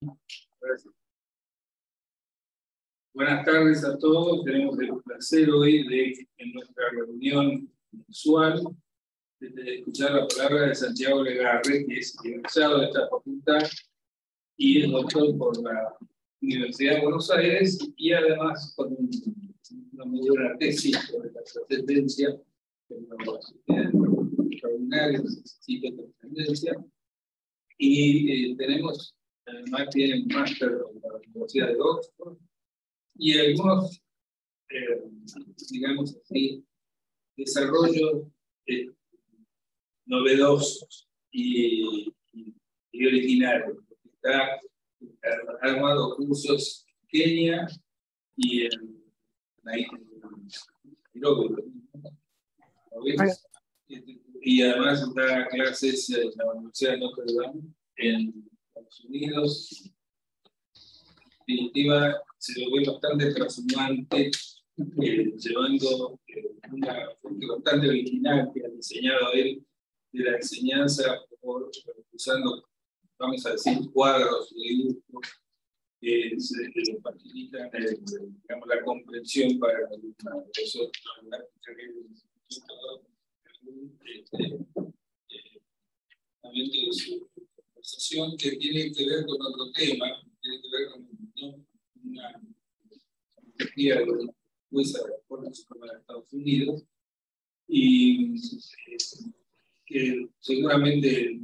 Gracias. Buenas tardes a todos. Tenemos el placer hoy de, en nuestra reunión mensual, de escuchar la palabra de Santiago Legarre, que es egresado de esta facultad y es doctor por la Universidad de Buenos Aires y además con una muy buena tesis sobre la trascendencia, extraordinaria, necesita trascendencia. Y tenemos, además, tiene un máster en la Universidad de Oxford y algunos, digamos así, desarrollos novedosos y originarios. Está armado cursos en Kenia y en Nairobi, y además da clases en la Universidad de Notre Dame en Estados Unidos. En definitiva, se lo ve bastante transhumante, llevando una fuente bastante original que ha diseñado él de la enseñanza, usando, vamos a decir, cuadros de dibujos que facilitan digamos, la comprensión para el alumnado. Eso de su conversación, que tiene que ver con otro tema, tiene que ver con una perspectiva de una jueza de la Corte Suprema de Estados Unidos, y que seguramente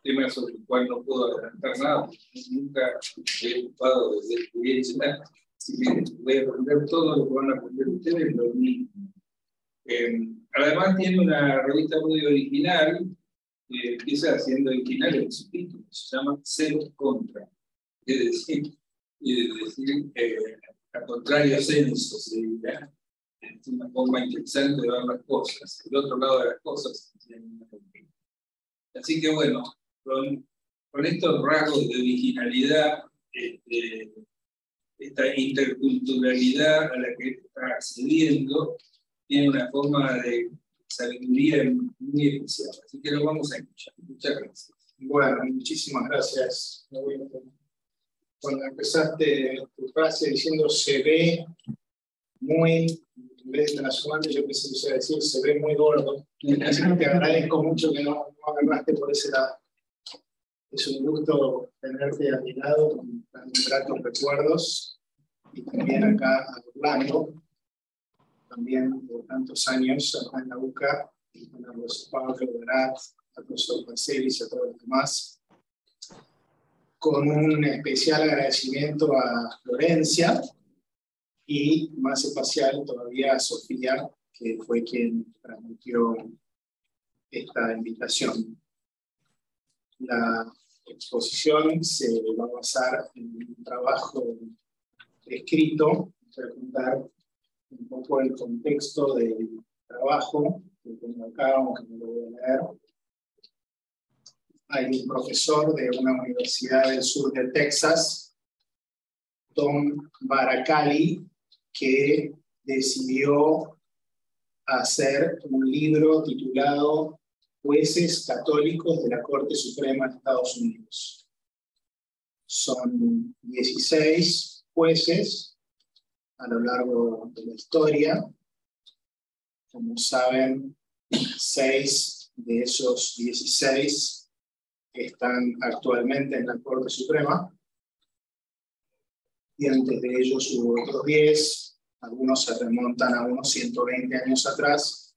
tema sobre el cual no puedo adelantar nada, nunca he ocupado desde experiencia, así que voy a aprender todo lo que van a aprender ustedes, lo mismo. Además tiene una revista muy original, que empieza siendo original en su título, se llama Cero Contra, es decir a contrario censo, es una forma interesante de ver las cosas, el otro lado de las cosas. Así que bueno, con estos rasgos de originalidad, esta interculturalidad a la que está accediendo, tiene una forma de sabiduría muy especial. Así que lo vamos a escuchar. Muchas gracias. Bueno, muchísimas gracias. Cuando empezaste tu frase diciendo se ve muy, en vez de transhumante, yo pensé que iba a decir se ve muy gordo. Así que te agradezco mucho que no agarraste por ese lado. Es un gusto tenerte a mi lado con tan gratos recuerdos y también acá a Orlando, también por tantos años acá en la UCA, con a los Pablo Verat, a profesor Marcelis y a todos los demás, con un especial agradecimiento a Florencia y más especial todavía a Sofía, que fue quien transmitió esta invitación. La exposición se va a basar en un trabajo escrito. Voy a contar un poco el contexto del trabajo que tengo acá, aunque no lo voy a leer. Hay un profesor de una universidad del sur de Texas, Tom Baracali, que decidió hacer un libro titulado Jueces Católicos de la Corte Suprema de Estados Unidos. Son 16 jueces a lo largo de la historia. Como saben, 6 de esos 16 están actualmente en la Corte Suprema, y antes de ellos hubo otros 10, algunos se remontan a unos 120 años atrás,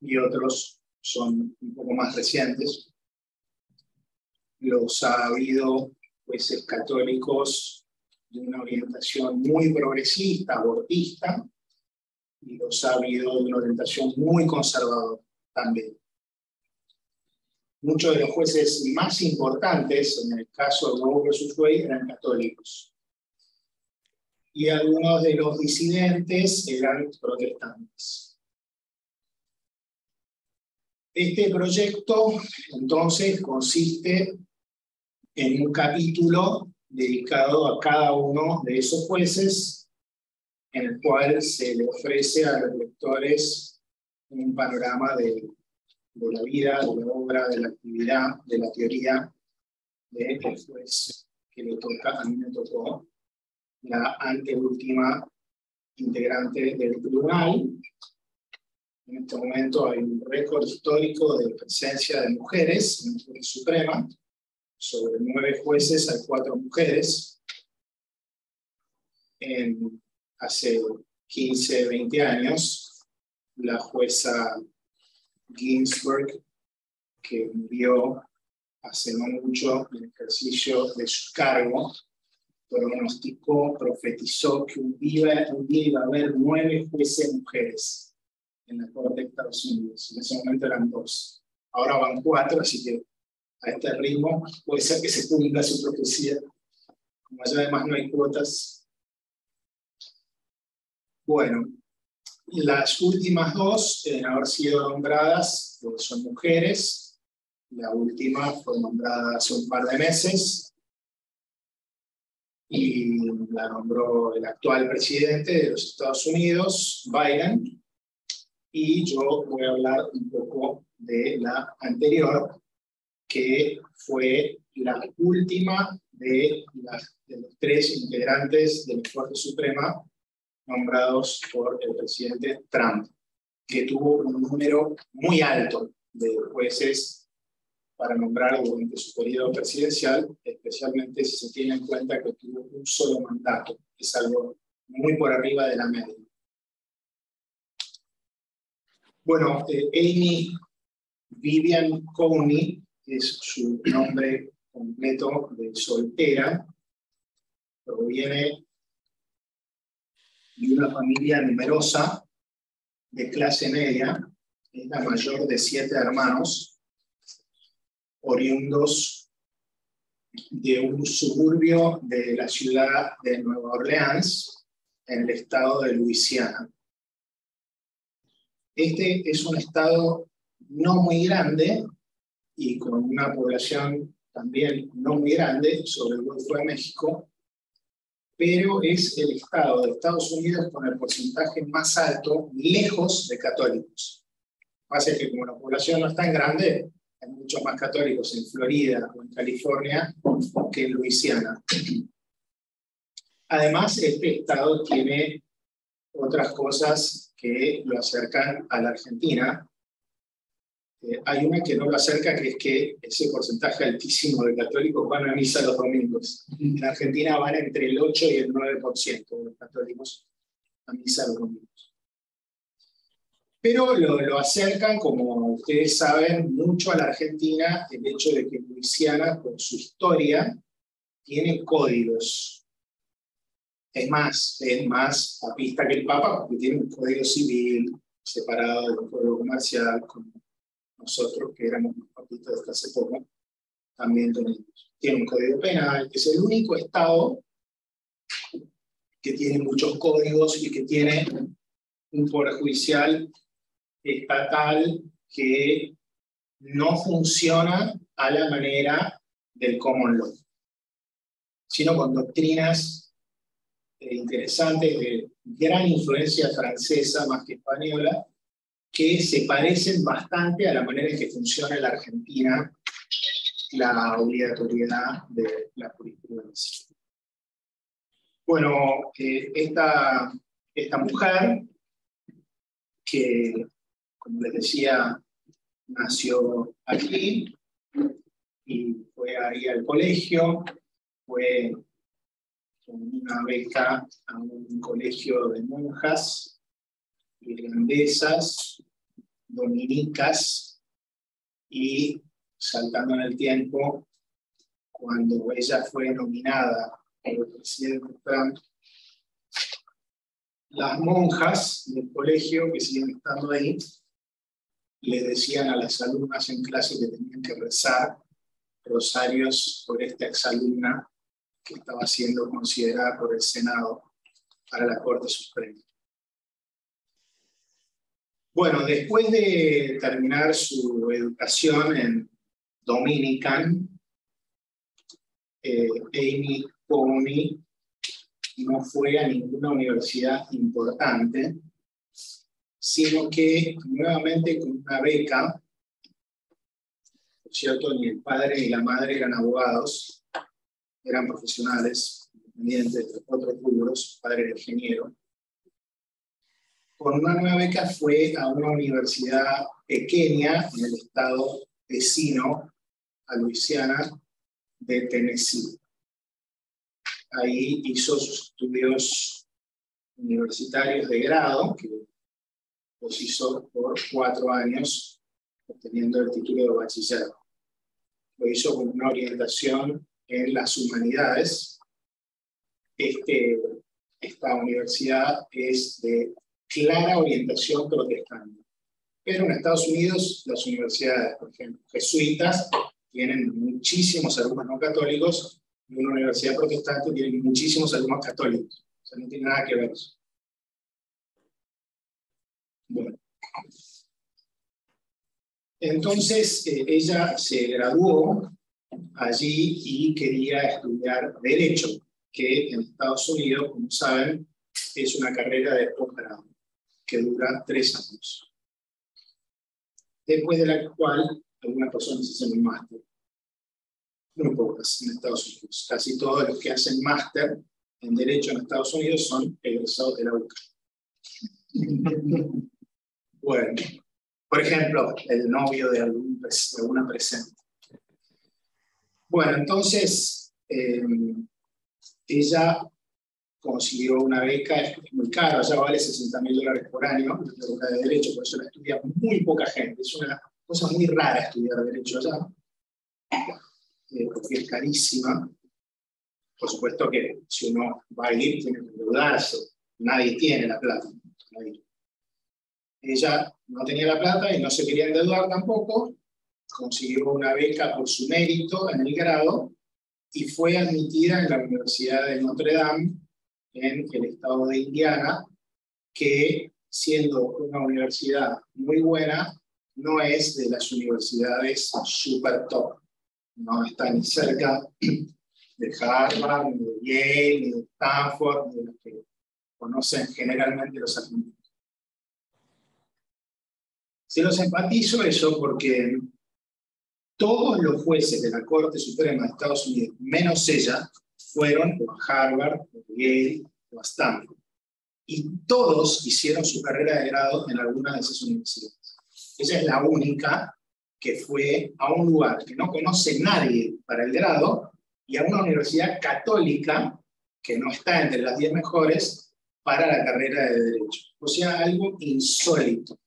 y otros son un poco más recientes. Los ha habido jueces católicos de una orientación muy progresista, abortista, y los ha habido de una orientación muy conservadora también. Muchos de los jueces más importantes, en el caso de Roe versus Wade, eran católicos. Y algunos de los disidentes eran protestantes. Este proyecto, entonces, consiste en un capítulo dedicado a cada uno de esos jueces, en el cual se le ofrece a los lectores un panorama de la vida, de la obra, de la actividad, de la teoría de el juez que le toca, a mí me tocó, la anteúltima integrante del tribunal. En este momento hay un récord histórico de presencia de mujeres en la Corte Suprema. Sobre 9 jueces hay 4 mujeres. Hace 15, 20 años, la jueza Ginsburg, que murió hace no mucho en el ejercicio de su cargo, pronosticó, profetizó que un día iba a haber 9 jueces mujeres en la Corte de Estados Unidos. En ese momento eran 2. Ahora van 4, así que a este ritmo puede ser que se cumpla su profecía. Como allá además no hay cuotas. Bueno, las últimas 2 en haber sido nombradas son mujeres. La última fue nombrada hace un par de meses y la nombró el actual presidente de los Estados Unidos, Biden, y yo voy a hablar un poco de la anterior, que fue la última de los 3 integrantes de la Corte Suprema nombrados por el presidente Trump, que tuvo un número muy alto de jueces para nombrar durante su periodo presidencial, especialmente si se tiene en cuenta que tuvo un solo mandato, que es algo muy por arriba de la media. Bueno, Amy Vivian Coney es su nombre completo de soltera, proviene de una familia numerosa, de clase media, es la mayor de 7 hermanos, oriundos de un suburbio de la ciudad de Nueva Orleans, en el estado de Luisiana. Este es un estado no muy grande y con una población también no muy grande sobre el Golfo de México, pero es el estado de Estados Unidos con el porcentaje más alto, lejos de católicos. Lo que pasa es que como la población no es tan grande, hay muchos más católicos en Florida o en California que en Luisiana. Además, este estado tiene otras cosas que lo acercan a la Argentina. Hay una que no lo acerca, que es que ese porcentaje altísimo de católicos van a misa los domingos. En Argentina van entre el 8 y el 9% de los católicos a misa los domingos. Pero lo acercan, como ustedes saben, mucho a la Argentina el hecho de que Luisiana, por su historia, tiene códigos. Es más papista que el Papa, porque tiene un código civil separado del código comercial, como nosotros, que éramos los papistas hasta hace poco, también tenemos. Tiene un código penal, que es el único estado que tiene muchos códigos y que tiene un poder judicial estatal que no funciona a la manera del common law, sino con doctrinas interesantes de gran influencia francesa más que española, que se parecen bastante a la manera en que funciona en la Argentina la obligatoriedad de la jurisprudencia. Bueno, esta mujer, que, como les decía, nació aquí y fue ahí al colegio, fue con una beca a un colegio de monjas irlandesas, dominicas, y saltando en el tiempo, cuando ella fue nominada por el presidente Trump, las monjas del colegio que siguen estando ahí le decían a las alumnas en clase que tenían que rezar rosarios por esta exalumna que estaba siendo considerada por el Senado para la Corte Suprema. Bueno, después de terminar su educación en Dominican, Amy Coney no fue a ninguna universidad importante, sino que nuevamente con una beca, por cierto, ni el padre ni la madre eran abogados, eran profesionales, independientes de otros rubros, padre era ingeniero. Con una nueva beca fue a una universidad pequeña en el estado vecino a Luisiana de Tennessee. Ahí hizo sus estudios universitarios de grado, que los hizo por 4 años, obteniendo el título de bachiller. Lo hizo con una orientación en las humanidades. Esta universidad es de clara orientación protestante. Pero en Estados Unidos, las universidades, por ejemplo, jesuitas, tienen muchísimos alumnos no católicos, y una universidad protestante tiene muchísimos alumnos católicos. O sea, no tiene nada que ver eso. Bueno. Entonces, ella se graduó allí y quería estudiar Derecho, que en Estados Unidos, como saben, es una carrera de posgrado, que dura 3 años. Después de la cual algunas personas hacen un máster. Muy pocas en Estados Unidos. Casi todos los que hacen máster en Derecho en Estados Unidos son egresados de la UCA. Bueno, por ejemplo, el novio de alguna presente. Bueno, entonces, ella consiguió una beca, es muy cara, ya vale $60.000 por año, la beca de Derecho, por eso la estudia muy poca gente. Es una cosa muy rara estudiar Derecho allá, porque es carísima. Por supuesto que si uno va a ir, tiene que endeudarse. Nadie tiene la plata. Ella no tenía la plata y no se quería endeudar tampoco. Consiguió una beca por su mérito en el grado y fue admitida en la Universidad de Notre Dame, en el estado de Indiana, que siendo una universidad muy buena, no es de las universidades super top. No está ni cerca de Harvard, ni de Yale, ni de Stanford, ni de los que conocen generalmente los argentinos. Se los enfatizo eso porque todos los jueces de la Corte Suprema de Estados Unidos, menos ella, fueron a Harvard, a Yale o a Stanford. Y todos hicieron su carrera de grado en alguna de esas universidades. Ella es la única que fue a un lugar que no conoce nadie para el grado y a una universidad católica que no está entre las 10 mejores para la carrera de Derecho. O sea, algo insólito.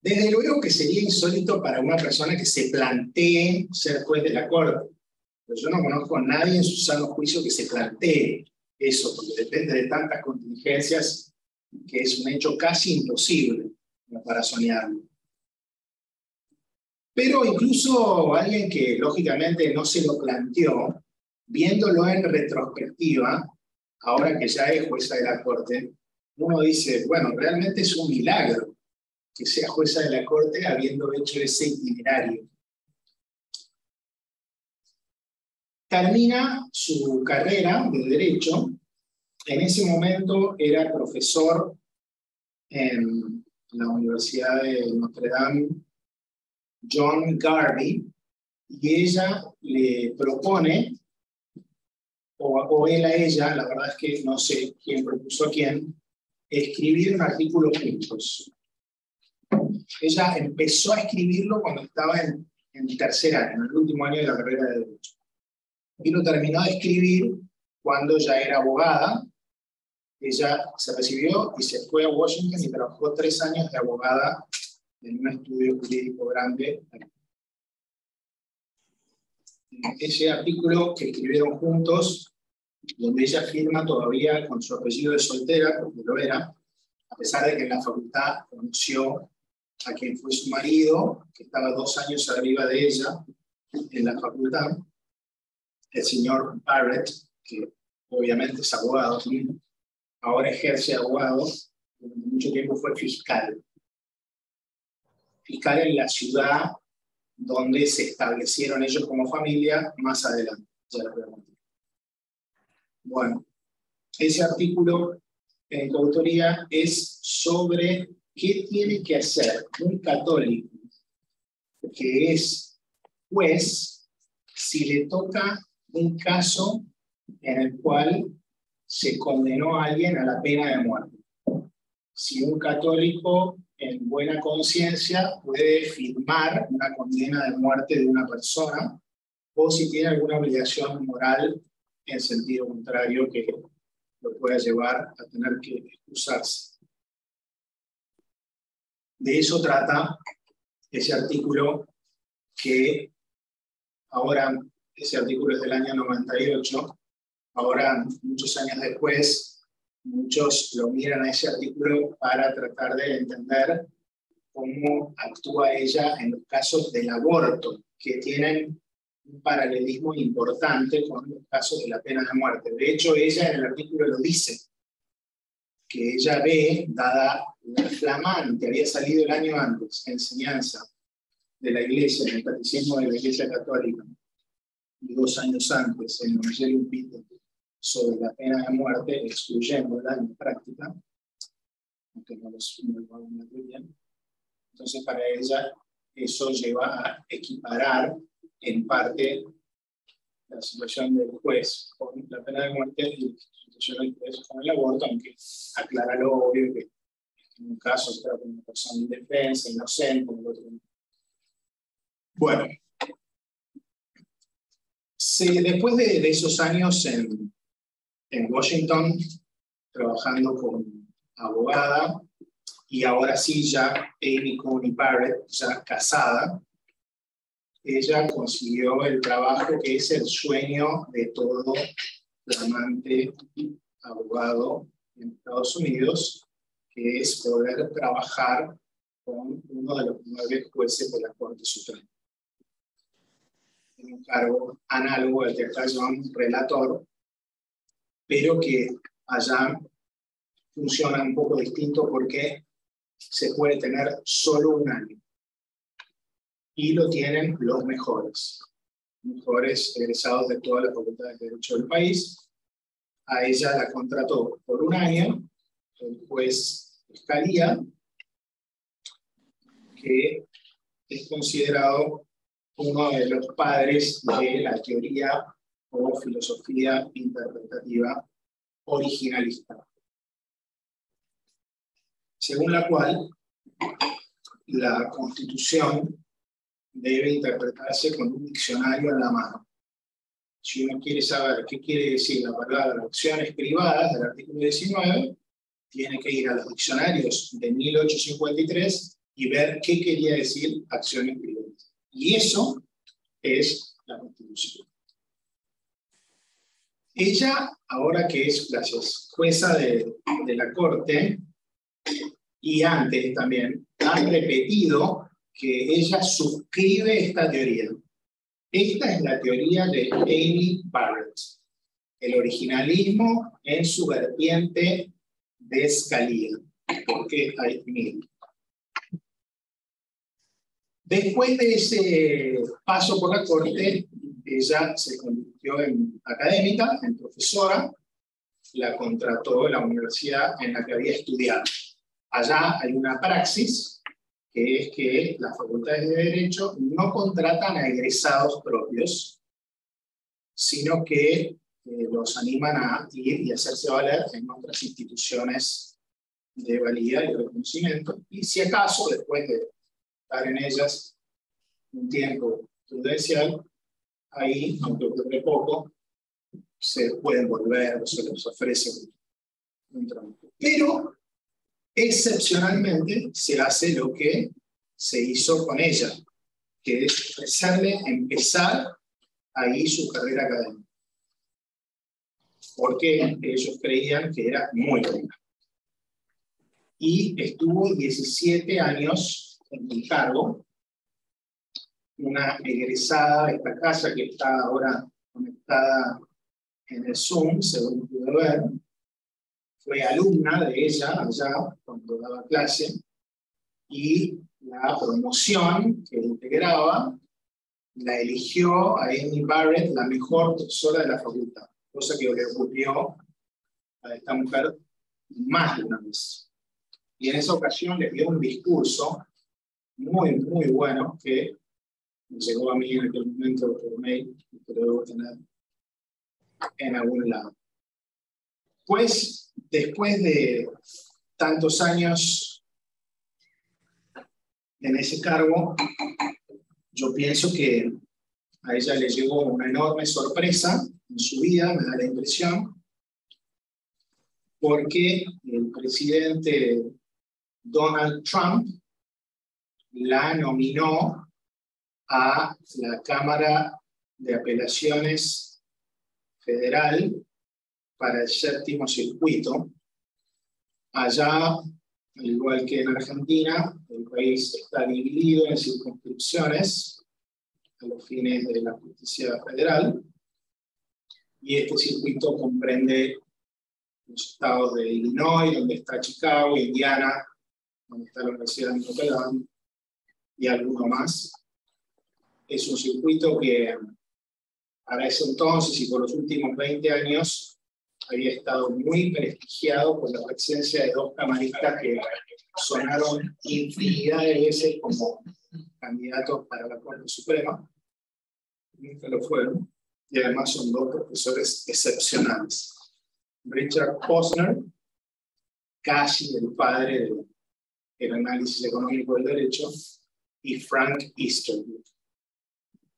Desde luego que sería insólito para una persona que se plantee ser juez de la Corte. Pero yo no conozco a nadie en su sano juicio que se plantee eso, porque depende de tantas contingencias que es un hecho casi imposible para soñarlo. Pero incluso alguien que lógicamente no se lo planteó, viéndolo en retrospectiva, ahora que ya es jueza de la Corte, uno dice, bueno, realmente es un milagro que sea jueza de la Corte habiendo hecho ese itinerario. Termina su carrera de Derecho. En ese momento era profesor en la Universidad de Notre Dame, John Garvey, y ella le propone, o él a ella, la verdad es que no sé quién propuso a quién, escribir un artículo juntos. Ella empezó a escribirlo cuando estaba en tercer año, en el último año de la carrera de Derecho. Y lo terminó de escribir cuando ya era abogada. Ella se recibió y se fue a Washington y trabajó 3 años de abogada en un estudio jurídico grande. Ese artículo que escribieron juntos, donde ella firma todavía con su apellido de soltera, porque lo era, a pesar de que en la facultad conoció a quien fue su marido, que estaba 2 años arriba de ella en la facultad, el señor Barrett, que obviamente es abogado, ahora ejerce abogado, durante mucho tiempo fue fiscal. Fiscal en la ciudad donde se establecieron ellos como familia más adelante. Ya lo veremos. Bueno, ese artículo en coautoría es sobre qué tiene que hacer un católico que es juez si le toca un caso en el cual se condenó a alguien a la pena de muerte. Si un católico en buena conciencia puede firmar una condena de muerte de una persona, o si tiene alguna obligación moral en sentido contrario que lo pueda llevar a tener que excusarse. De eso trata ese artículo que ahora, ese artículo es del año 98, ahora muchos años después, muchos lo miran a ese artículo para tratar de entender cómo actúa ella en los casos del aborto, que tienen un paralelismo importante con los casos de la pena de muerte. De hecho, ella en el artículo lo dice, que ella ve, dada la flamante, había salido el año antes, enseñanza de la Iglesia, en el Catecismo de la Iglesia Católica, y 2 años antes, en el Evangelium Vitae, sobre la pena de muerte, excluyéndola en práctica, aunque no lo hago muy bien. Entonces, para ella, eso lleva a equiparar en parte la situación del juez con la pena de muerte y la situación del juez con el aborto, aunque aclara lo obvio que en un caso se trata de una persona indefensa, inocente, en el otro. Bueno, después de esos años en Washington, trabajando como abogada, y ahora sí ya Amy Coney Barrett, ya casada, ella consiguió el trabajo que es el sueño de todo flamante abogado en Estados Unidos, que es poder trabajar con uno de los 9 jueces de la Corte Suprema. En un cargo análogo al que acá llaman relator, pero que allá funciona un poco distinto porque se puede tener solo un año. Y lo tienen los mejores egresados de todas las facultades de Derecho del país. A ella la contrató por un año el juez Scalia, que es considerado uno de los padres de la teoría o filosofía interpretativa originalista, según la cual la Constitución debe interpretarse con un diccionario en la mano. Si uno quiere saber qué quiere decir la palabra acciones privadas del artículo 19, tiene que ir a los diccionarios de 1853 y ver qué quería decir acciones privadas. Y eso es la Constitución. Ella, ahora que es jueza de la Corte, y antes también, ha repetido que ella suscribe esta teoría. Esta es la teoría de Amy Barrett, el originalismo en su vertiente de Scalia, porque hay 1000. Después de ese paso por la Corte, ella se convirtió en académica, en profesora, la contrató la universidad en la que había estudiado. Allá hay una praxis, que es que las facultades de Derecho no contratan a egresados propios, sino que los animan a ir y hacerse valer en otras instituciones de valía y reconocimiento, y si acaso, después de estar en ellas un tiempo prudencial, ahí, aunque dure poco, se pueden volver o se les ofrece un trabajo. Pero, excepcionalmente, se hace lo que se hizo con ella, que es ofrecerle empezar ahí su carrera académica, porque ellos creían que era muy buena. Y estuvo 17 años en el cargo, una egresada de esta casa que está ahora conectada en el Zoom, según pude ver, fue alumna de ella allá cuando daba clase, y la promoción que integraba la eligió a Amy Barrett la mejor profesora de la facultad, cosa que le ocurrió a esta mujer más de una vez. Y en esa ocasión le dio un discurso muy, muy bueno que Me llegó a mí en aquel momento por mail, que lo debo tener en algún lado. Pues, después de tantos años en ese cargo, yo pienso que a ella le llegó una enorme sorpresa en su vida, me da la impresión, porque el presidente Donald Trump la nominó a la Cámara de Apelaciones Federal para el séptimo circuito. Allá, al igual que en Argentina, el país está dividido en circunscripciones a los fines de la justicia federal, y este circuito comprende los estados de Illinois, donde está Chicago, Indiana, donde está la Universidad de Notre Dame, y alguno más. Es un circuito que para ese entonces y por los últimos 20 años había estado muy prestigiado por la presencia de dos camaristas que sonaron infinidad de veces como candidatos para la Corte Suprema. Nunca lo fueron, y además son dos profesores excepcionales. Richard Posner, casi el padre del análisis económico del derecho, y Frank Easterwood,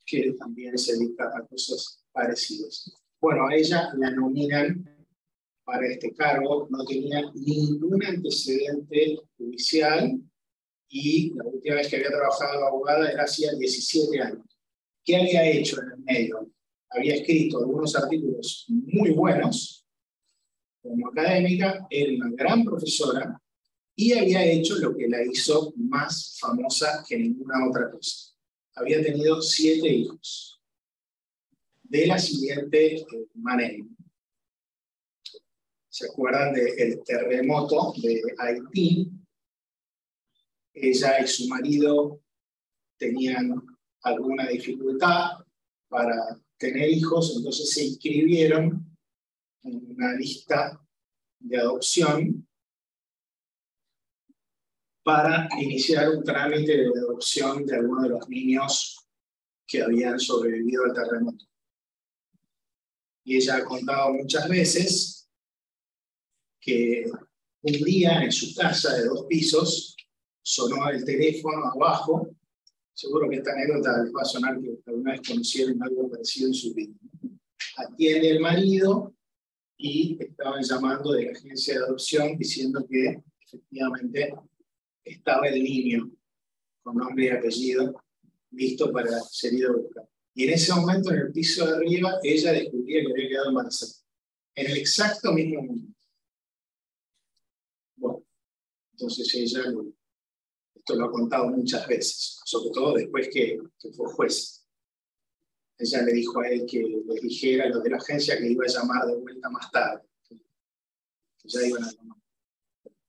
que también se dedica a cosas parecidas. Bueno, a ella la nominan para este cargo, no tenía ningún antecedente judicial y la última vez que había trabajado de abogada era hacía 17 años. ¿Qué había hecho en el medio? Había escrito algunos artículos muy buenos como académica, era una gran profesora y había hecho lo que la hizo más famosa que ninguna otra cosa. Había tenido 7 hijos. De la siguiente manera. ¿Se acuerdan del terremoto de Haití? Ella y su marido tenían alguna dificultad para tener hijos, entonces se inscribieron en una lista de adopción para iniciar un trámite de adopción de algunos de los niños que habían sobrevivido al terremoto. Y ella ha contado muchas veces que un día en su casa de 2 pisos sonó el teléfono abajo. Seguro que esta anécdota les va a sonar que alguna vez conocieron algo parecido en su vida. Atiende el marido y estaban llamando de la agencia de adopción diciendo que efectivamente estaba el niño con nombre y apellido listo para ser ido a buscar. Y en ese momento, en el piso de arriba, ella descubría que había quedado embarazada. En el exacto mismo momento. Bueno, entonces ella esto lo ha contado muchas veces, sobre todo después que fue jueza. Ella le dijo a él que les dijera a los de la agencia que iba a llamar de vuelta más tarde, que ya iban a llamar.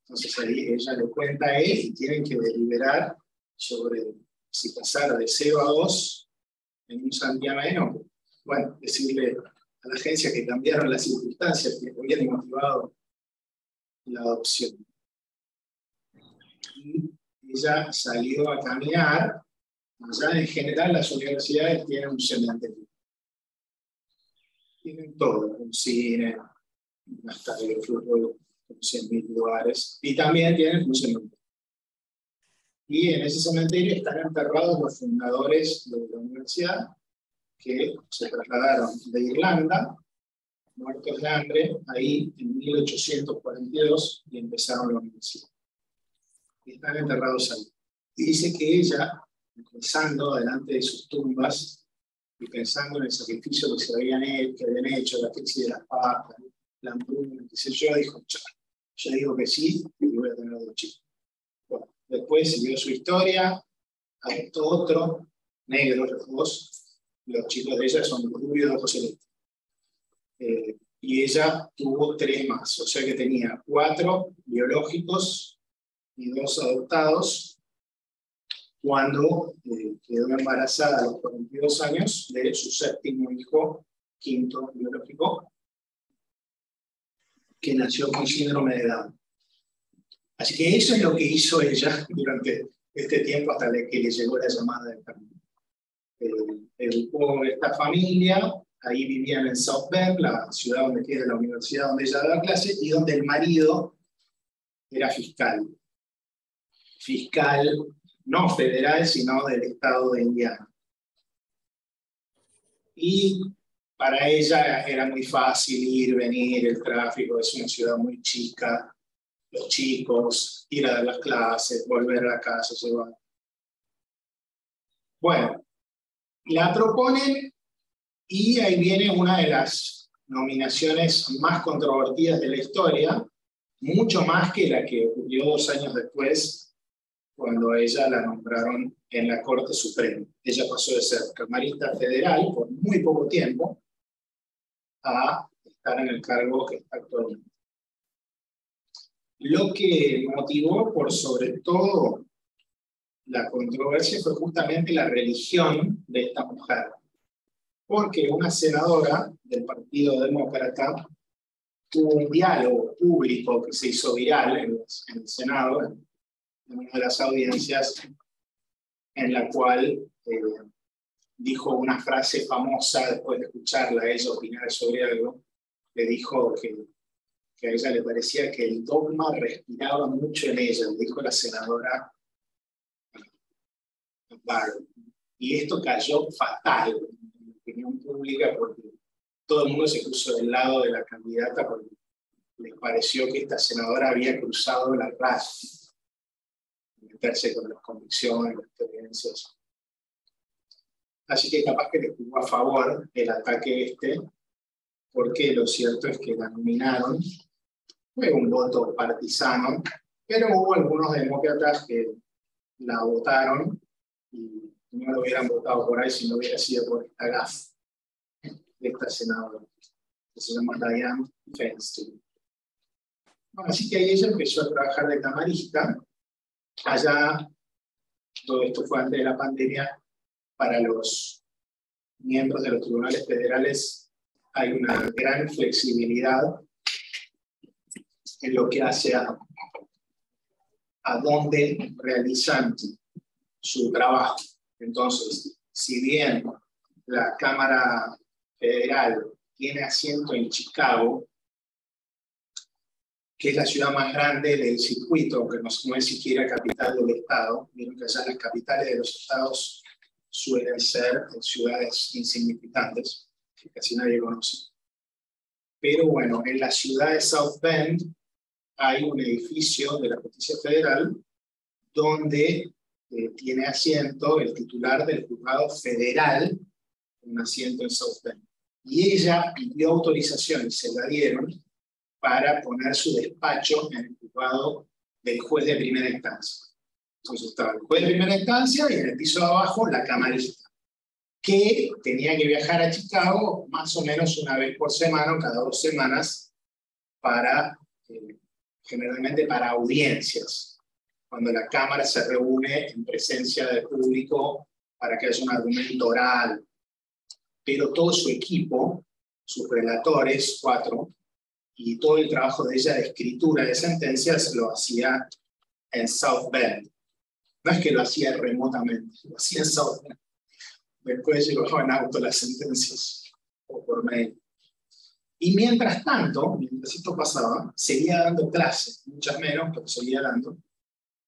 Entonces ahí ella le cuenta a él y tienen que deliberar sobre si pasara de 0 a 2 en un santiameno. Bueno, decirle a la agencia que cambiaron las circunstancias que habían motivado la adopción. Y ella salió a caminar. Allá en general las universidades tienen un cementerio. Tienen todo, un cine, un estadio de fútbol con 100.000 lugares, y también tienen un cementerio. Y en ese cementerio están enterrados los fundadores de la universidad, que se trasladaron de Irlanda, muertos de hambre, ahí en 1842, y empezaron la universidad. Y están enterrados ahí. Y dice que ella, pensando delante de sus tumbas, y pensando en el sacrificio que habían hecho, la crisis de las papas, la hambruna, qué sé yo, dijo, yo digo que sí, y voy a tener 2 chicos. Bueno, después siguió su historia, adoptó otro, negro, los 2, los chicos de ella son rubios de ojos celestes. Y ella tuvo 3 más, o sea que tenía 4 biológicos y 2 adoptados, cuando quedó embarazada a los 42 años de su 7º hijo, 5º biológico, que nació con síndrome de Down. Así que eso es lo que hizo ella durante este tiempo hasta que le llegó la llamada del camino. educó esta familia, ahí vivían en South Bend, la ciudad donde queda la universidad donde ella daba clase, y donde el marido era fiscal. Fiscal no federal, sino del estado de Indiana. Y para ella era muy fácil ir, venir, el tráfico, es una ciudad muy chica, los chicos, ir a dar las clases, volver a la casa, llevar. Bueno, la proponen y ahí viene una de las nominaciones más controvertidas de la historia, mucho más que la que ocurrió 2 años después, cuando a ella la nombraron en la Corte Suprema. Ella pasó de ser camarista federal por muy poco tiempo a estar en el cargo que está actualmente. Lo que motivó por sobre todo la controversia fue justamente la religión de esta mujer, porque una senadora del Partido Demócrata tuvo un diálogo público que se hizo viral en el Senado, en una de las audiencias, en la cual dijo una frase famosa después de escucharla a ella opinar sobre algo. Le dijo que a ella le parecía que el dogma respiraba mucho en ella, le dijo la senadora Barr. Y esto cayó fatal en la opinión pública porque todo el mundo se puso del lado de la candidata porque les pareció que esta senadora había cruzado la raya, meterse con las convicciones, las creencias. Así que capaz que le jugó a favor el ataque porque lo cierto es que la nominaron. Fue un voto partisano, pero hubo algunos demócratas que la votaron y no lo hubieran votado por ahí si no hubiera sido por esta gafa de esta senadora, que se llama Dianne Feinstein. Bueno, así que ahí ella empezó a trabajar de camarista. Allá, todo esto fue antes de la pandemia, para los miembros de los tribunales federales hay una gran flexibilidad en lo que hace a dónde realizan su trabajo. Entonces, si bien la Cámara Federal tiene asiento en Chicago, que es la ciudad más grande del circuito, aunque no es siquiera capital del estado, vieron que allá las capitales de los estados suelen ser ciudades insignificantes, que casi nadie conoce. Pero bueno, en la ciudad de South Bend hay un edificio de la Justicia Federal donde tiene asiento el titular del juzgado federal, un asiento en South Bend. Y ella pidió autorización y se la dieron para poner su despacho en el juzgado del juez de primera instancia. Entonces estaba el juez de primera instancia y en el piso de abajo la camarista, que tenía que viajar a Chicago más o menos una vez por semana o cada 2 semanas para, generalmente para audiencias, cuando la Cámara se reúne en presencia del público para que haya un argumento oral. Pero todo su equipo, sus relatores, 4, y todo el trabajo de ella de escritura de sentencias lo hacía en South Bend. No es que lo hacía remotamente, lo hacía en South Bend. Después llevaba en auto las sentencias o por mail. Y mientras tanto, mientras esto pasaba, seguía dando clases, muchas menos, pero seguía dando.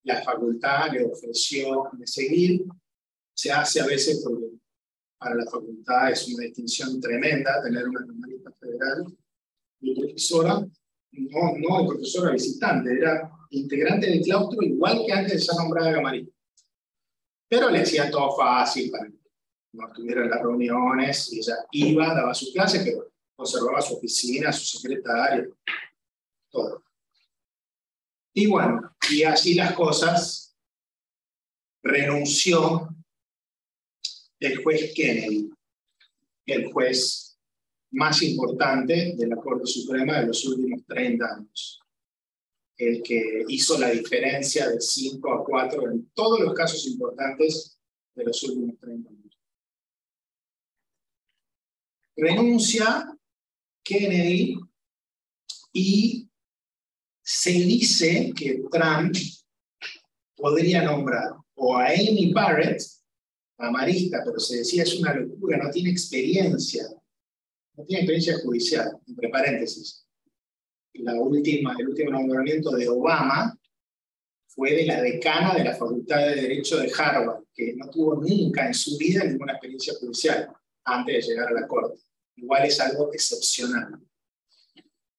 La facultad le ofreció de seguir. Se hace a veces porque para la facultad es una distinción tremenda tener una camarista federal. Y profesora, no profesora visitante, era integrante del claustro igual que antes de ser nombrada camarista. Pero le hacía todo fácil para que no estuviera en las reuniones, y ella iba, daba sus clases, pero conservaba su oficina, su secretaria, todo. Y bueno, y así las cosas, renunció el juez Kennedy, el juez más importante de la Corte Suprema de los últimos 30 años. El que hizo la diferencia de 5-4 en todos los casos importantes de los últimos 30 años. Renuncia Kennedy y se dice que Trump podría nombrar o a Amy Barrett marista, pero se decía es una locura, no tiene experiencia judicial, entre paréntesis. El último nombramiento de Obama fue de la decana de la Facultad de Derecho de Harvard, que no tuvo nunca en su vida ninguna experiencia judicial antes de llegar a la corte. Igual es algo excepcional.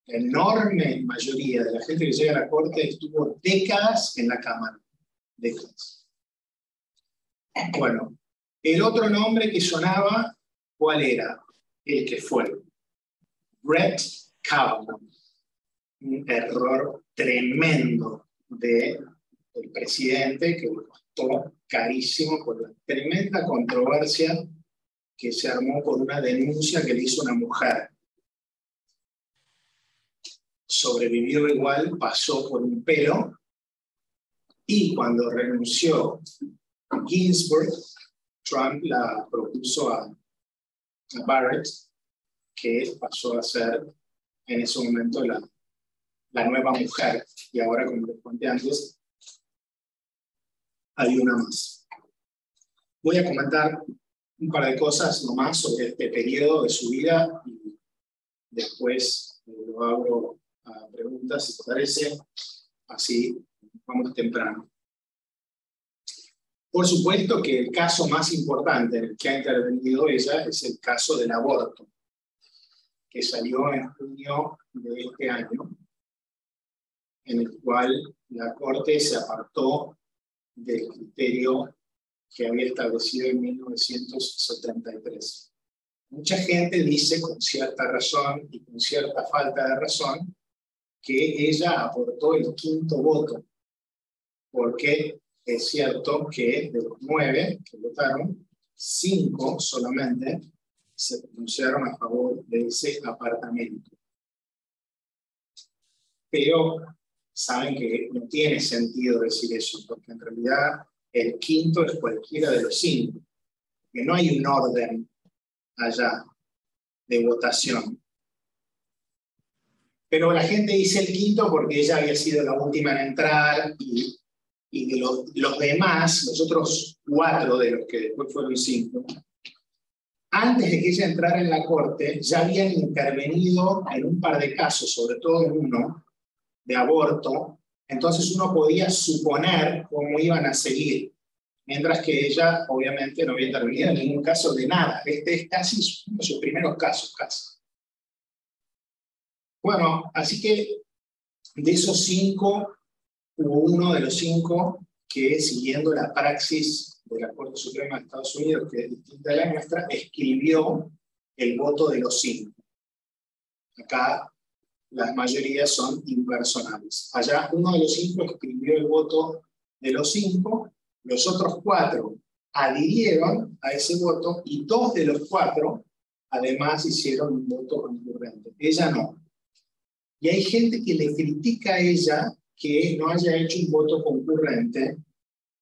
La enorme mayoría de la gente que llega a la corte estuvo décadas en la Cámara. Décadas. Bueno, el otro nombre que sonaba, ¿cuál era? El que fue Brett Kavanaugh. Un error tremendo del presidente que le costó carísimo por la tremenda controversia que se armó por una denuncia que le hizo una mujer. Sobrevivió igual, pasó por un pelo, y cuando renunció Ginsburg, Trump la propuso a Barrett, que pasó a ser en ese momento la nueva mujer, y ahora, como les conté antes, hay una más. Voy a comentar un par de cosas nomás sobre este periodo de su vida y después lo abro a preguntas, si te parece, así vamos temprano. Por supuesto que el caso más importante en el que ha intervenido ella es el caso del aborto, que salió en junio de este año, en el cual la Corte se apartó del criterio que había establecido en 1973. Mucha gente dice, con cierta razón y con cierta falta de razón, que ella aportó el quinto voto, porque es cierto que de los 9 que votaron, 5 solamente se pronunciaron a favor de ese apartamiento. Pero saben que no tiene sentido decir eso, porque en realidad el quinto es cualquiera de los 5, que no hay un orden allá de votación. Pero la gente dice el quinto porque ella había sido la última en entrar, y de los demás, los otros 4 de los que después fueron 5, antes de que ella entrara en la corte, ya habían intervenido en un par de casos, sobre todo en uno, de aborto. Entonces uno podía suponer cómo iban a seguir, mientras que ella obviamente no había intervenido en ningún caso de nada. Este es casi uno de sus primeros casos, casi. Bueno, así que de esos 5, hubo uno de los 5 que, siguiendo la praxis de la Corte Suprema de Estados Unidos, que es distinta a la nuestra, escribió el voto de los 5. Acá las mayorías son impersonales. Allá uno de los 5 escribió el voto de los 5, los otros 4 adhirieron a ese voto, y 2 de los 4 además hicieron un voto concurrente. Ella no. Y hay gente que le critica a ella que no haya hecho un voto concurrente,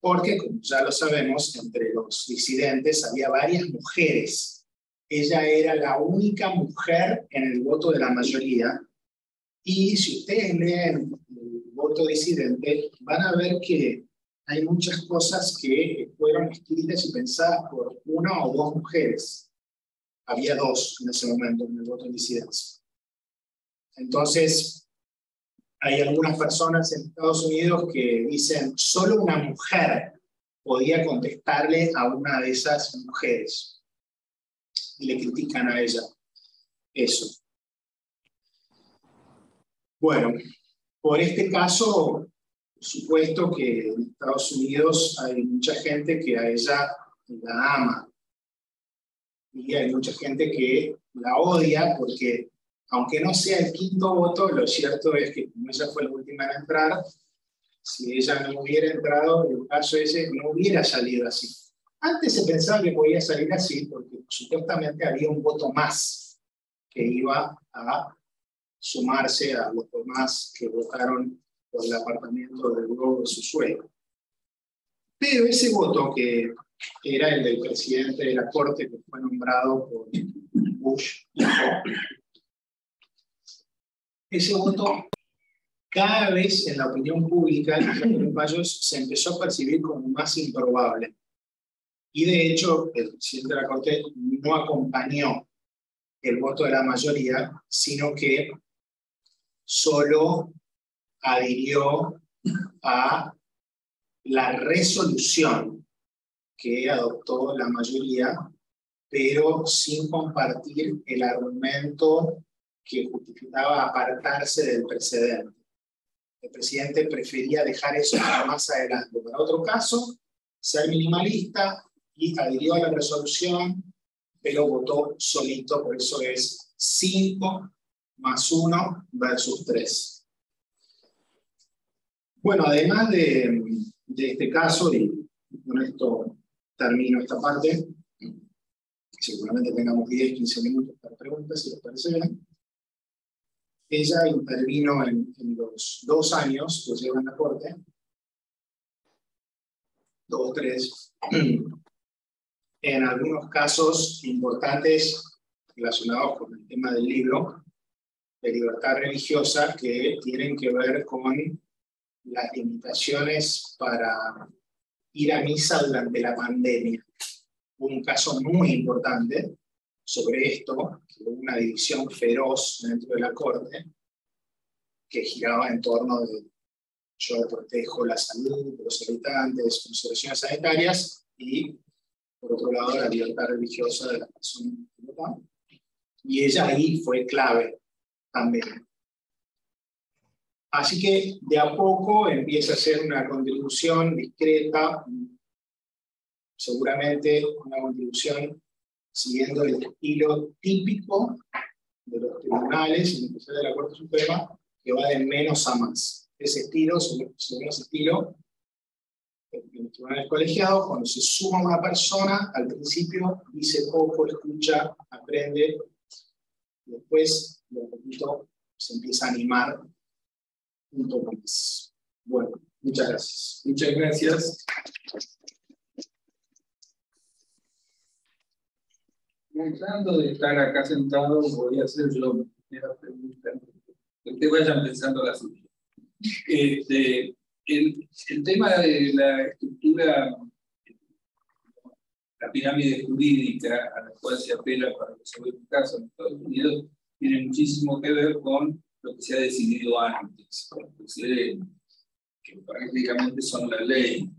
porque, como ya lo sabemos, entre los disidentes había varias mujeres. Ella era la única mujer en el voto de la mayoría, y si ustedes leen el voto disidente, van a ver que hay muchas cosas que fueron escritas y pensadas por 1 o 2 mujeres. Había 2 en ese momento en el voto de disidencia. Entonces, hay algunas personas en Estados Unidos que dicen solo una mujer podía contestarle a una de esas mujeres, y le critican a ella eso. Bueno, por este caso, por supuesto que en Estados Unidos hay mucha gente que a ella la ama, y hay mucha gente que la odia, porque aunque no sea el quinto voto, lo cierto es que como ella fue la última en entrar, si ella no hubiera entrado, el caso ese no hubiera salido así. Antes se pensaba que podía salir así, porque supuestamente había un voto más que iba a sumarse a los demás que votaron por el apartamiento del Globo de su suegro. Pero ese voto, que era el del presidente de la Corte, que fue nombrado por Bush, ese voto cada vez en la opinión pública se empezó a percibir como más improbable. Y de hecho, el presidente de la Corte no acompañó el voto de la mayoría, sino que solo adhirió a la resolución que adoptó la mayoría, pero sin compartir el argumento que justificaba apartarse del precedente. El presidente prefería dejar eso para más adelante. Para otro caso, ser minimalista, y adhirió a la resolución, pero votó solito, por eso es 5 más 1 versus 3. Bueno, además de este caso, y con esto termino esta parte, seguramente tengamos 10, 15 minutos para preguntas, si les parece bien. Ella intervino en los 2 años que lleva en la Corte, 2, 3, en algunos casos importantes relacionados con el tema del libro de libertad religiosa, que tienen que ver con las limitaciones para ir a misa durante la pandemia. Un caso muy importante sobre esto, que hubo una división feroz dentro de la Corte, que giraba en torno de yo protejo la salud de los habitantes, consideraciones sanitarias, y por otro lado la libertad religiosa de la persona. Y ella ahí fue clave también. Así que de a poco empieza a ser una contribución discreta, seguramente una contribución siguiendo el estilo típico de los tribunales, en especial de la Corte Suprema, que va de menos a más. Ese estilo, según ese estilo, en los tribunales colegiados, cuando se suma una persona, al principio dice poco, escucha, aprende, y después, de a poquito, se empieza a animar un poco más. Bueno, muchas gracias. Muchas gracias. Tratando de estar acá sentado, voy a hacer yo mi primera pregunta. Que ustedes vayan pensando la suya. El tema de la estructura, la pirámide jurídica a la cual se apela para resolver un caso en Estados Unidos, tiene muchísimo que ver con lo que se ha decidido antes, con los precedentes, que prácticamente son la ley.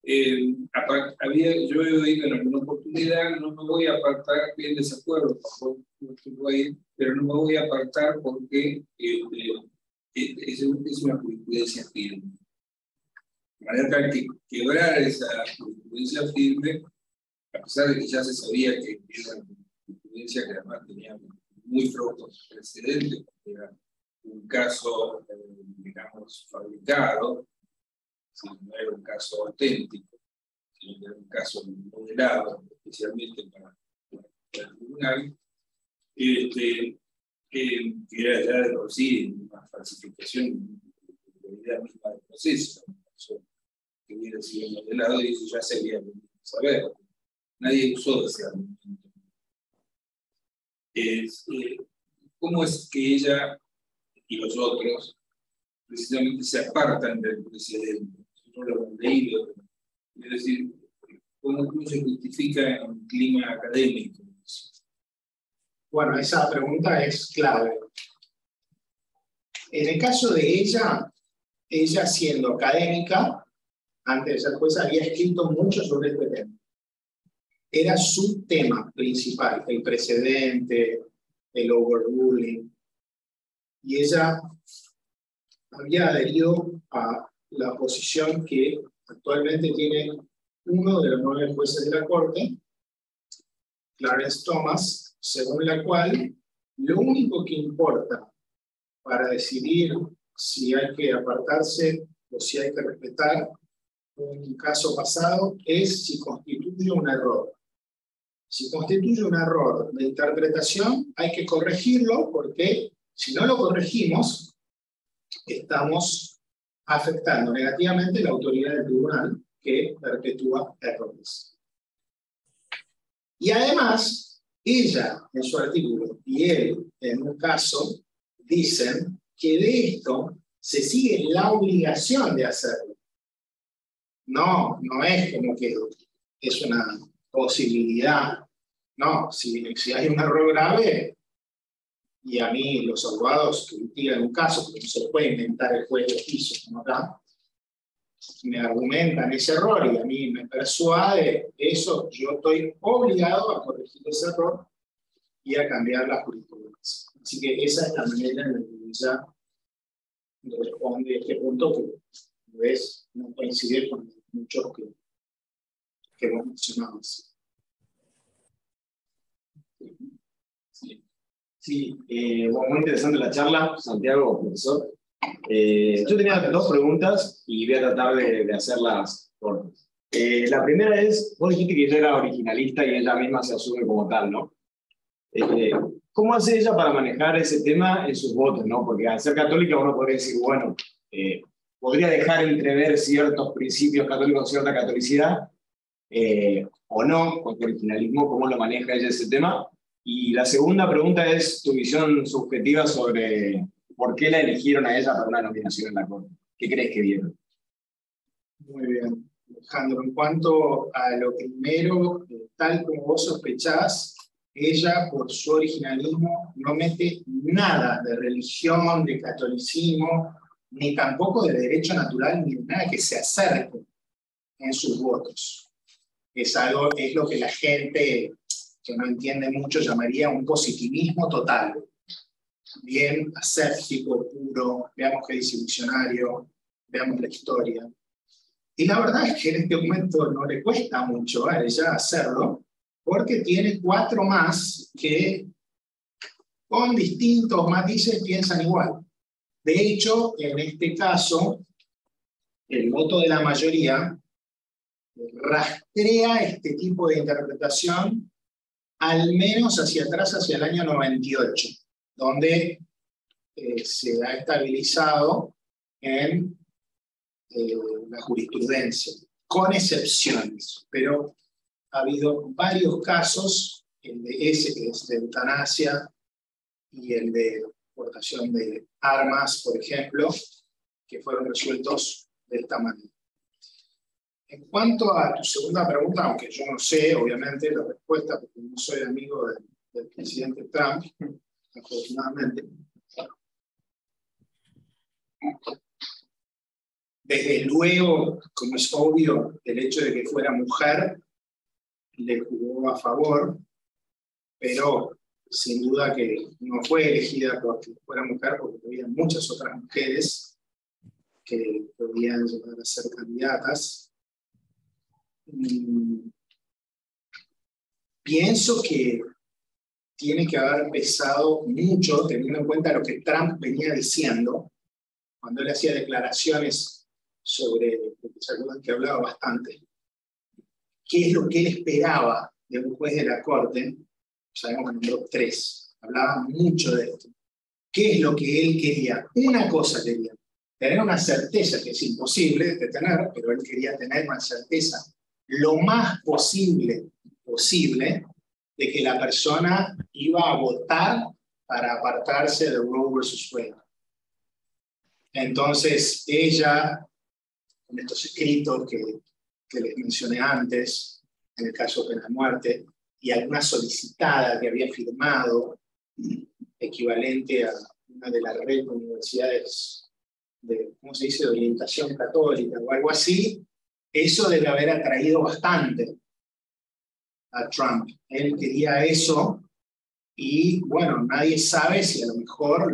Yo he oído en alguna oportunidad, no me voy a apartar, estoy en desacuerdo, pero no me voy a apartar porque es una jurisprudencia firme. De manera que quebrar esa jurisprudencia firme, a pesar de que ya se sabía que era una jurisprudencia que además tenía muy flojos precedentes, porque era un caso, digamos, fabricado, no era un caso auténtico, sino que era un caso modelado, especialmente para el tribunal, que era ya de por sí una falsificación de la idea misma del proceso, que hubiera sido modelado, y eso ya se había venido a saber. Nadie usó ese argumento. ¿Cómo es que ella y los otros precisamente se apartan del precedente? No lo han leído. Es decir, ¿cómo se justifica en un clima académico? Bueno, esa pregunta es clave. En el caso de ella siendo académica, antes de ser jueza, había escrito mucho sobre este tema. Era su tema principal, el precedente, el overruling. Y ella había adherido a la posición que actualmente tiene uno de los 9 jueces de la Corte, Clarence Thomas, según la cual lo único que importa para decidir si hay que apartarse o si hay que respetar un caso pasado es si constituye un error. Si constituye un error de interpretación, hay que corregirlo, porque si no lo corregimos, estamos afectando negativamente la autoridad del tribunal, que perpetúa errores. Y además, ella en su artículo y él en un caso dicen que de esto se sigue la obligación de hacerlo. No es como que es una posibilidad. No, si hay un error grave, y a mí los abogados que litigan un caso, porque no se puede inventar el juez de oficio como acá, me argumentan ese error y a mí me persuade eso, yo estoy obligado a corregir ese error y a cambiar la jurisprudencia. Así que esa es la manera en la que ella responde este punto que ¿ves? No coincide con muchos que hemos mencionado. Sí, bueno, muy interesante la charla, Santiago, profesor. Yo tenía dos preguntas y voy a tratar de hacerlas cortas. La primera es, vos dijiste que ella era originalista y ella misma se asume como tal, ¿no? ¿Cómo hace ella para manejar ese tema en sus votos, ¿no? Porque al ser católica uno podría decir, bueno, podría dejar entrever ciertos principios católicos, cierta catolicidad, o no, con tu originalismo, ¿cómo lo maneja ella ese tema? Y la segunda pregunta es tu visión subjetiva sobre por qué la eligieron a ella para una nominación en la Corte. ¿Qué crees que vieron? Muy bien, Alejandro. En cuanto a lo primero, tal como vos sospechás, ella, por su originalismo, no mete nada de religión, de catolicismo, ni tampoco de derecho natural, ni nada que se acerque en sus votos. Es lo que la gente que no entiende mucho llamaría un positivismo total. Bien aséptico, puro, veamos qué dice el diccionario, veamos la historia. Y la verdad es que en este momento no le cuesta mucho a ella hacerlo, porque tiene 4 más que con distintos matices piensan igual. De hecho, en este caso, el voto de la mayoría rastrea este tipo de interpretación al menos hacia atrás, hacia el año 98, donde se ha estabilizado en la jurisprudencia, con excepciones, pero ha habido varios casos, el de ese que es de eutanasia y el de portación de armas, por ejemplo, que fueron resueltos de esta manera. En cuanto a tu segunda pregunta, aunque yo no sé, obviamente, la respuesta, porque no soy amigo del presidente Trump, afortunadamente. Desde luego, como es obvio, el hecho de que fuera mujer le jugó a favor, pero sin duda que no fue elegida porque fuera mujer, porque había muchas otras mujeres que podían llegar a ser candidatas. Pienso que tiene que haber pesado mucho, teniendo en cuenta lo que Trump venía diciendo, cuando él hacía declaraciones sobre, ¿se acuerdan que hablaba bastante? ¿Qué es lo que él esperaba de un juez de la Corte? Sabemos que nombró 3, hablaba mucho de esto. ¿Qué es lo que él quería? Una cosa quería, tener una certeza que es imposible de tener, pero él quería tener una certeza lo más posible de que la persona iba a votar para apartarse de Roe versus Wade. Entonces, ella, con estos escritos que les mencioné antes, en el caso de pena de muerte, y alguna solicitada que había firmado, equivalente a una de la red de universidades de, ¿cómo se dice?, de orientación católica o algo así, eso debe haber atraído bastante a Trump. Él quería eso y, bueno, nadie sabe si a lo mejor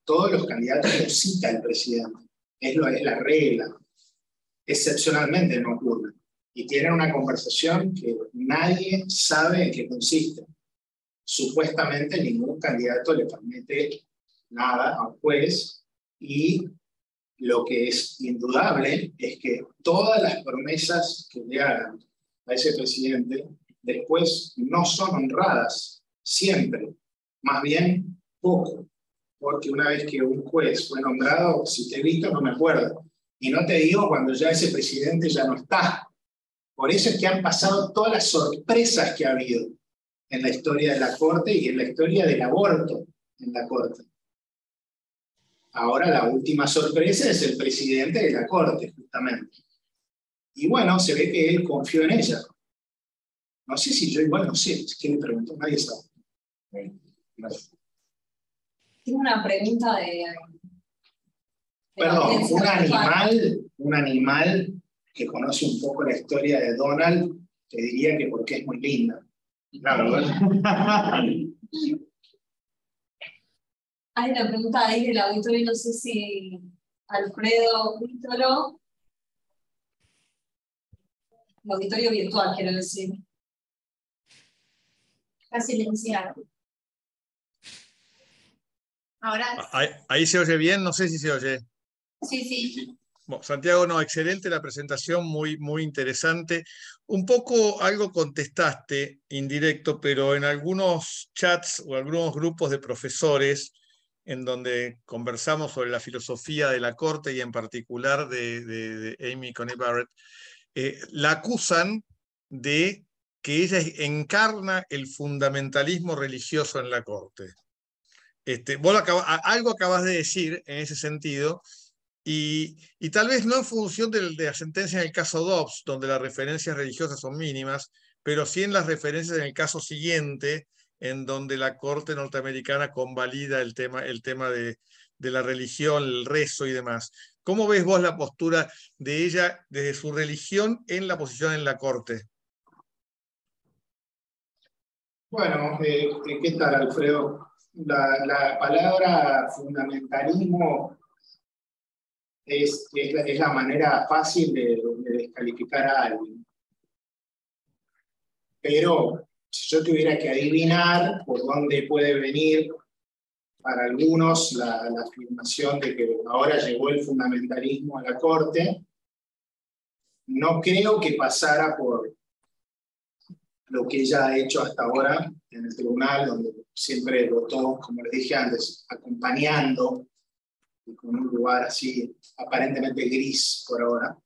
todos los candidatos los cita el presidente. Es la regla. Excepcionalmente no ocurre. Y tienen una conversación que nadie sabe en qué consiste. Supuestamente ningún candidato le permite nada a un juez y lo que es indudable es que todas las promesas que le hagan a ese presidente después no son honradas, siempre, más bien poco, porque una vez que un juez fue nombrado, si te he visto no me acuerdo, y no te digo cuando ya ese presidente ya no está. Por eso es que han pasado todas las sorpresas que ha habido en la historia de la Corte y en la historia del aborto en la Corte. Ahora la última sorpresa es el presidente de la Corte, justamente. Y bueno, se ve que él confió en ella. No sé si yo igual, no sé, ¿quién le preguntó? Nadie sabe. Gracias. Tengo una pregunta de Perdón, audiencia. un animal que conoce un poco la historia de Donald, te diría que porque es muy linda. Claro, ¿verdad? Hay una pregunta ahí del auditorio, no sé si Alfredo Víctoro, el auditorio virtual, quiero decir. Está silenciado. Ahora. Ahí se oye bien, no sé si se oye. Sí, sí. Bueno, Santiago, no, excelente la presentación, muy, muy interesante. Un poco algo contestaste indirecto, pero en algunos chats o algunos grupos de profesores en donde conversamos sobre la filosofía de la corte y en particular de Amy Coney Barrett, la acusan de que ella encarna el fundamentalismo religioso en la corte. Vos algo acabas de decir en ese sentido, y tal vez no en función de la sentencia en el caso Dobbs, donde las referencias religiosas son mínimas, pero sí en las referencias en el caso siguiente, en donde la Corte norteamericana convalida el tema de la religión, el rezo y demás. ¿Cómo ves vos la postura de ella desde su religión en la posición en la Corte? Bueno, ¿qué tal, Alfredo? La palabra fundamentalismo es la manera fácil de descalificar a alguien. Pero si yo tuviera que adivinar por dónde puede venir para algunos la afirmación de que ahora llegó el fundamentalismo a la Corte, no creo que pasara por lo que ella ha hecho hasta ahora en el tribunal, donde siempre votó, como les dije antes, acompañando, y con un lugar así aparentemente gris por ahora,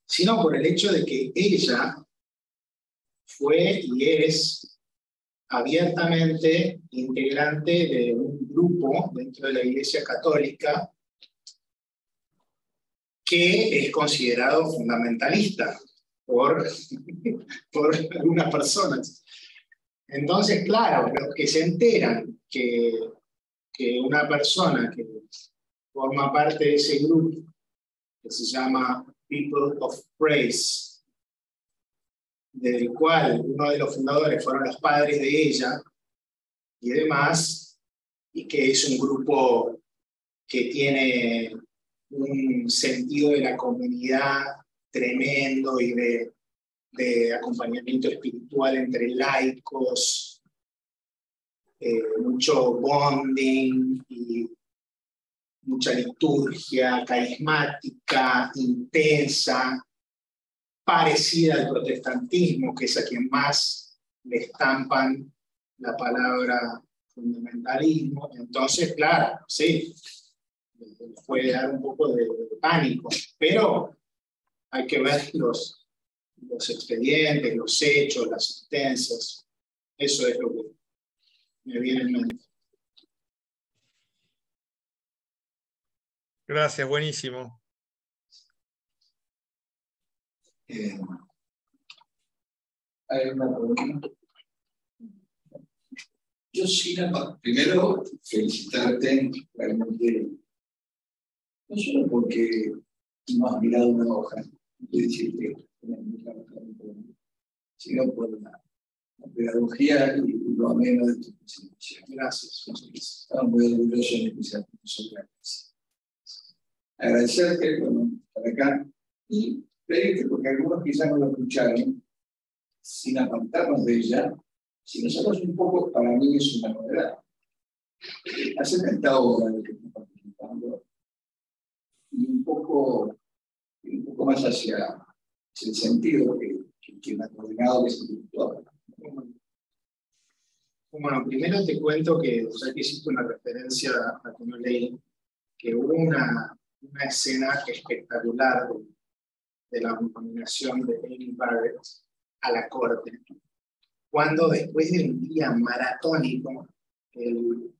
sino por el hecho de que ella fue y es abiertamente integrante de un grupo dentro de la Iglesia Católica que es considerado fundamentalista por algunas personas. Entonces, claro, los que se enteran que una persona que forma parte de ese grupo, que se llama People of Praise, del cual uno de los fundadores fueron los padres de ella y demás, y que es un grupo que tiene un sentido de la comunidad tremendo y de acompañamiento espiritual entre laicos, mucho bonding y mucha liturgia carismática, intensa, parecida al protestantismo, que es a quien más le estampan la palabra fundamentalismo. Entonces, claro, sí, puede dar un poco de pánico, pero hay que ver los expedientes, los hechos, las sentencias. Eso es lo que me viene en mente. Gracias, buenísimo. Hay una pregunta. Yo sí, primero felicitarte, realmente, no solo porque no has mirado una hoja, y decirte, sino por la pedagogía y lo ameno de tu presentación. Gracias. Estamos muy orgullosos de empezar con nosotros. Agradecerte por estar acá y pedirte, porque algunos quizás no lo escucharon, sin apartarnos de ella, si nosotros un poco, para mí es una novedad. Hacer esta obra de que estamos participando y un poco más hacia el sentido que me ha coordinado que es el director. Bueno, primero te cuento que, ya que hiciste una referencia a que no leí, que hubo una escena espectacular de la nominación de Amy Barrett a la Corte, cuando después de un día maratónico, el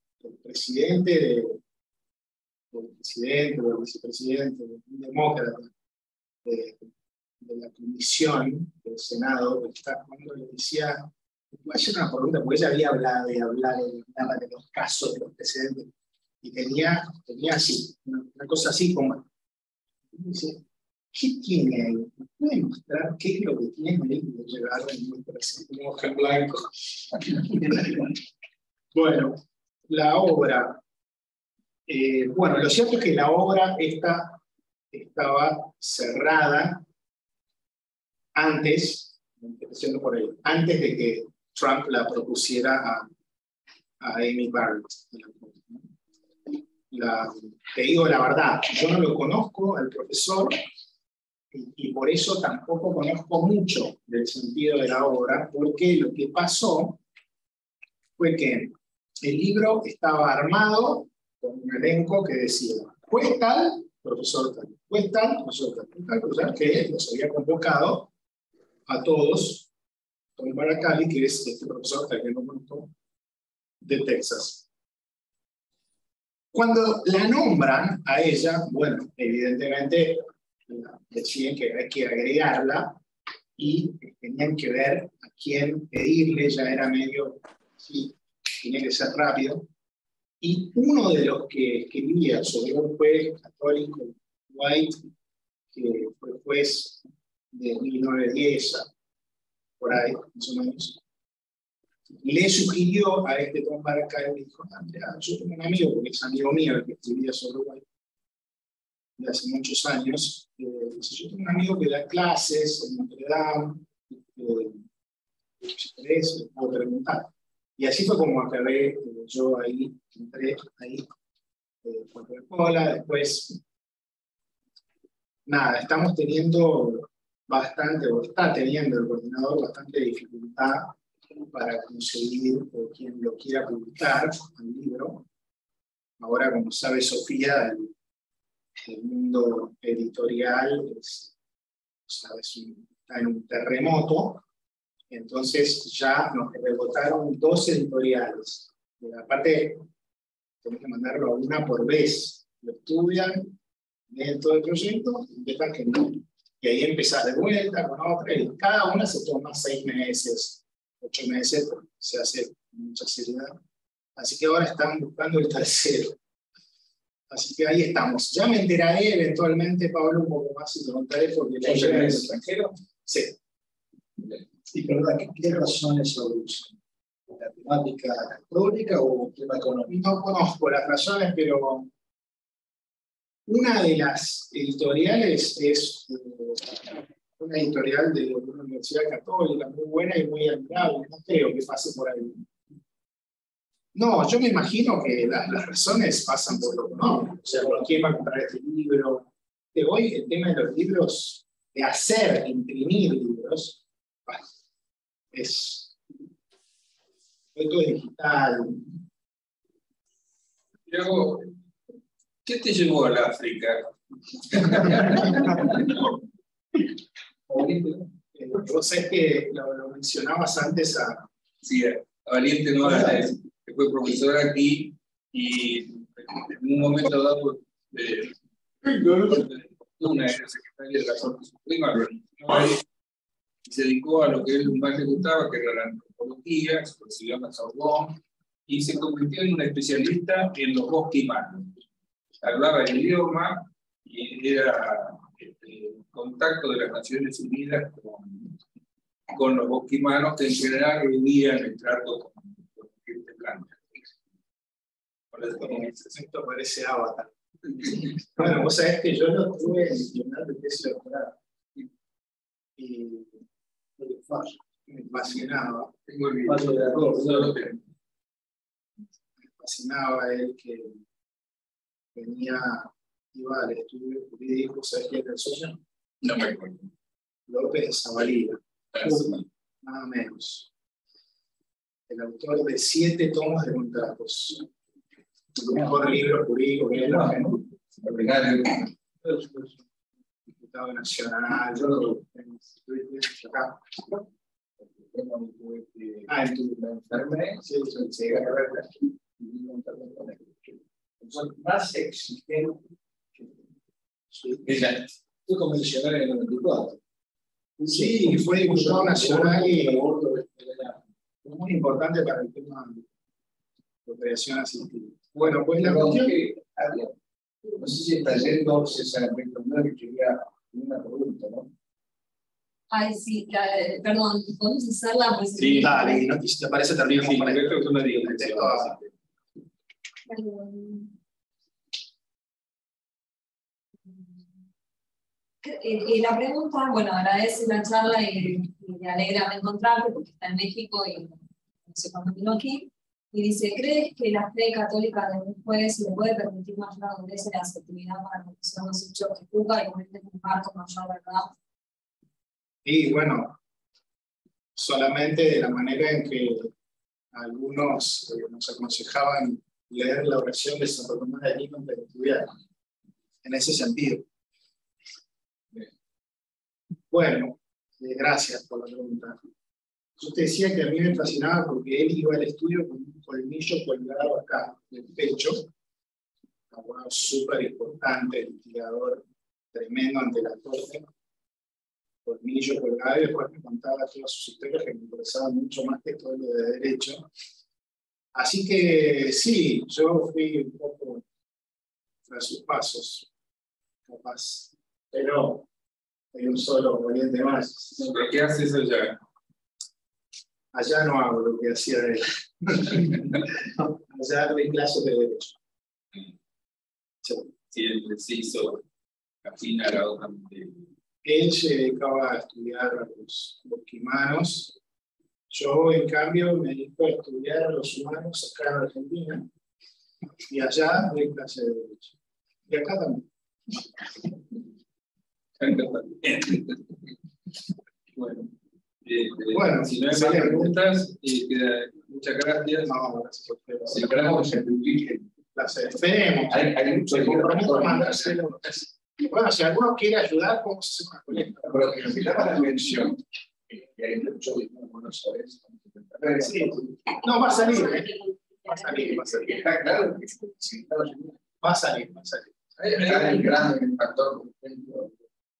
presidente o el vicepresidente, un demócrata la comisión del Senado, cuando le decía, voy a hacer una pregunta, porque ella había hablado y hablaba de los casos, de los precedentes, y tenía así, una cosa así como, dice, ¿qué tiene ahí? ¿Me puede mostrar qué es lo que tiene ahí de llegar en un presente? Un hoja en blanco. Bueno, la obra. Bueno, lo cierto es que la obra esta estaba cerrada antes, empezando por ahí, antes de que Trump la propusiera a Amy Barrett. Te digo la verdad, yo no lo conozco al profesor y por eso tampoco conozco mucho del sentido de la obra, porque lo que pasó fue que el libro estaba armado con un elenco que decía, fue tal, profesor tal, fue tal, profesor tal, profesor que los había convocado a todos, Tom Baracali, que es este profesor tal que no conozco, de Texas. Cuando la nombran a ella, bueno, evidentemente deciden que hay que agregarla y tenían que ver a quién pedirle, ya era medio, sí, tenía que ser rápido. Y uno de los que escribía sobre un juez católico, White, que fue juez de 1910, por ahí, más o menos, le sugirió a este Tom Baracali, y dijo, Andrea, yo tengo un amigo, porque es amigo mío el que escribía sobre White, de hace muchos años, dice, yo tengo un amigo que da clases en Notre Dame, si querés, le puedo preguntar. Y así fue como acabé yo ahí, entré ahí con Coca-Cola, después, nada, estamos teniendo bastante, o está teniendo el coordinador bastante dificultad para conseguir quien lo quiera publicar, el libro. Ahora, como sabe Sofía, el mundo editorial está en un terremoto, entonces ya nos rebotaron 2 editoriales. Aparte, tenemos que mandarlo a una por vez. Lo estudian, leen todo el proyecto y empiezan que no. Y ahí empezás de vuelta con otra, y cada una se toma 6 meses, 8 meses, porque se hace con mucha seriedad. Así que ahora están buscando el tercero. Así que ahí estamos. Ya me enteraré eventualmente, Pablo, un poco más y te contaré porque la idea es extranjero. Sí. Sí, perdón, ¿qué razones lo usan? ¿La temática católica o tema económico? No conozco las razones, pero una de las editoriales es una editorial de una universidad católica muy buena y muy admirable. No creo que pase por ahí. No, yo me imagino que las razones pasan por lo económico. O sea, ¿por quién va a comprar este libro? De hoy el tema de los libros, de hacer, imprimir libros, es todo digital. Luego, ¿qué te llevó al África? Vos sabés que lo mencionabas antes a... Sí, a Valiente no que fue profesor aquí y en un momento dado una era secretaria de la Corte Suprema, y se dedicó a lo que él más le gustaba, que era la antropología, se recibió en la Sorbonne, y se convirtió en un especialista en los bosquimanos. Hablaba el idioma y era contacto de las Naciones Unidas con los bosquimanos, que en general vivían el trato con gente blanca. Esto parece Avatar. Bueno, vos sabés que yo lo tuve en el de tesis de doctorado. Y me fascinaba. Tengo el paso de la cosa. Me fascinaba él que iba al estudio jurídico, ¿sabes quién era el socio? No me acuerdo. López Zavalía, nada menos. El autor de 7 tomos de contratos. El mejor libro jurídico que hay en la Argentina. Diputado nacional, yo lo tengo acá. En tu enfermedad, sí, se llega a ver aquí. Son más exigentes que ella. Fue convencional en el 94. Sí, fue diputado nacional y fue muy importante para el tema de operación asistida. Bueno, pues la cuestión que había, no sé si está yendo, si es el que quería una pregunta, ¿no? Ay, sí, perdón, ¿podemos hacerla? Pues, sí, dale, y no, si te parece también Sí, para creo que es una dirección. La pregunta, bueno, agradece la charla y me alegra encontrarte porque está en México y no sé cuándo vino aquí. Y dice, ¿crees que la fe católica de un juez le puede permitir mayor madurez en la asertividad para conocer los hechos que juzga y ponerle en un marco mayor verdad? Y bueno, solamente de la manera en que algunos nos aconsejaban leer la oración de Santo Tomás de Aquino para estudiar, en ese sentido. Bueno, gracias por la pregunta. Yo te decía que a mí me fascinaba porque él iba al estudio con un colmillo colgado acá, en el pecho, un abogado súper importante, litigador tremendo ante la corte, colmillo colgado, y después me contaba todas sus historias que me interesaban mucho más que todo lo de derecho. Así que sí, yo fui un poco a sus pasos, capaz, pero hay un solo valiente más. ¿Pero qué haces allá? Allá no hago lo que hacía él. Allá doy clases de derecho. Sí, él preciso afinar a otra materia. Él se dedicaba a estudiar a los quimanos. Yo, en cambio, me dedico a estudiar a los humanos acá en Argentina. Y allá doy clases de derecho. Y acá también. Bueno. Bueno, si no hay más preguntas, muchas gracias. No, gracias a ustedes. Si logramos que se publique. Esperemos. Hay mucho compromiso mandárselo. Bueno, si alguno quiere ayudar, ¿cómo se hace una colecta? Pero que nos quitaba la mención. Que hay mucho dinero con los sabes. Sí. No, va a salir. Va a salir, va a salir. Está claro que sí, va a salir, va a salir. Hay un gran factor, por ejemplo,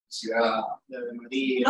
ciudad de María.